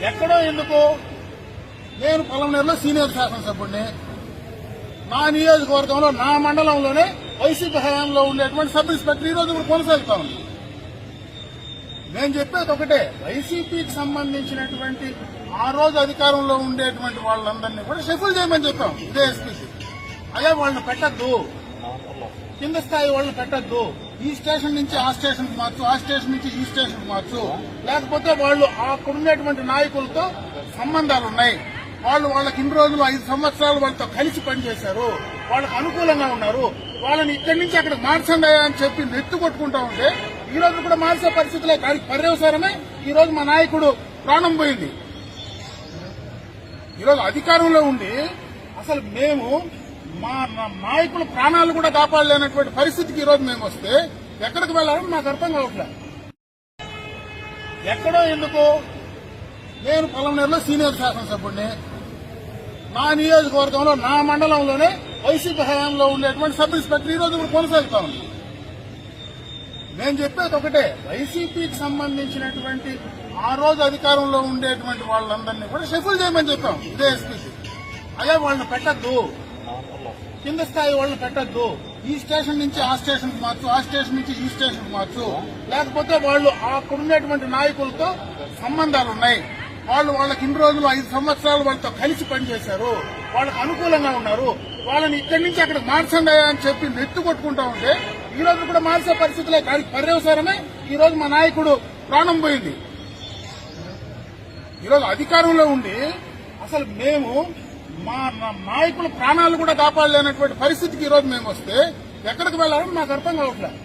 ఎక్కడో ఎందుకు నేను పొలంనేరులో సీనియర్ శాసనసభ్యుడిని. నా నియోజకవర్గంలో నా మండలంలోనే వైసీపీ హయాంలో ఉండేటువంటి సబ్ ఇన్స్పెక్టర్ ఈ రోజు కూడా కొనసాగుతా ఉంది. నేను చెప్పేది ఒకటే, వైసీపీకి సంబంధించినటువంటి ఆ రోజు అధికారంలో ఉండేటువంటి వాళ్ళందరినీ కూడా షఫుల్ చేయమని చెప్పాం ఇదే ఎస్పీకి. అదే వాళ్ళని పెట్టద్దు, కింద స్థాయి వాళ్ళని పెట్టద్దు, ఈ స్టేషన్ నుంచి ఆ స్టేషన్ కు మార్చు, ఆ స్టేషన్ నుంచి ఈ స్టేషన్ కు మార్చు, లేకపోతే వాళ్ళు అక్కడ ఉండేటువంటి నాయకులతో సంబంధాలు ఉన్నాయి, వాళ్ళకి ఇన్ని రోజులు 5 సంవత్సరాలు వాళ్ళతో కలిసి పనిచేశారు, వాళ్ళకి అనుకూలంగా ఉన్నారు, వాళ్ళని ఇక్కడి నుంచి అక్కడికి మార్చండి అని చెప్పి నెత్తు కొట్టుకుంటా ఉంటే ఈ రోజు కూడా మార్చే పరిస్థితులే. దానికి పర్యవసానమే ఈ రోజు మా నాయకుడు ప్రాణం పోయింది. ఈరోజు అధికారంలో ఉండి అసలు మేము మా నాయకుల ప్రాణాలు కూడా కాపాడలేనటువంటి పరిస్థితికి ఈరోజు మేము వస్తే ఎక్కడికి వెళ్లాలని మాకు అర్థం కావట్లేదు. ఎక్కడో ఎందుకు నేను పొలంనేరులో సీనియర్ శాసనసభ్యుడిని. నా నియోజకవర్గంలో నా మండలంలోనే వైసీపీ హయాంలో ఉండేటువంటి సబ్ ఇన్స్పెక్టర్ ఈ రోజు కూడా కొనసాగుతా ఉంది. నేను చెప్పేది ఒకటే, వైసీపీకి సంబంధించినటువంటి ఆ రోజు అధికారంలో ఉండేటువంటి వాళ్ళందరినీ కూడా షఫుల్ చేయమని చెప్పాం ఇదే ఎస్పీకి. అదే వాళ్ళని పెట్టద్దు, కింద స్థాయి వాళ్ళని పెట్టద్దు, ఈ స్టేషన్ నుంచి ఆ స్టేషన్ కు మార్చు, ఆ స్టేషన్ నుంచి ఈ స్టేషన్ కు మార్చు, లేకపోతే వాళ్ళు అక్కడ ఉండేటువంటి నాయకులతో సంబంధాలు ఉన్నాయి, వాళ్ళకి ఇన్ని రోజులు 5 సంవత్సరాలు వాళ్ళతో కలిసి పనిచేశారు, వాళ్ళకి అనుకూలంగా ఉన్నారు, వాళ్ళని ఇక్కడి నుంచి అక్కడికి మార్చండి అని చెప్పి నెత్తు కొట్టుకుంటా ఉంటే ఈ రోజు కూడా మార్చే పరిస్థితులే. దానికి పర్యవసానమే ఈ రోజు మా నాయకుడు ప్రాణం పోయింది. ఈరోజు అధికారంలో ఉండి అసలు మేము మా నాయకుల ప్రాణాలు కూడా కాపాడలేనటువంటి పరిస్థితికి ఈ రోజు మేము వస్తే ఎక్కడికి వెళ్లాలని మాకు అర్థం కావట్లేదు.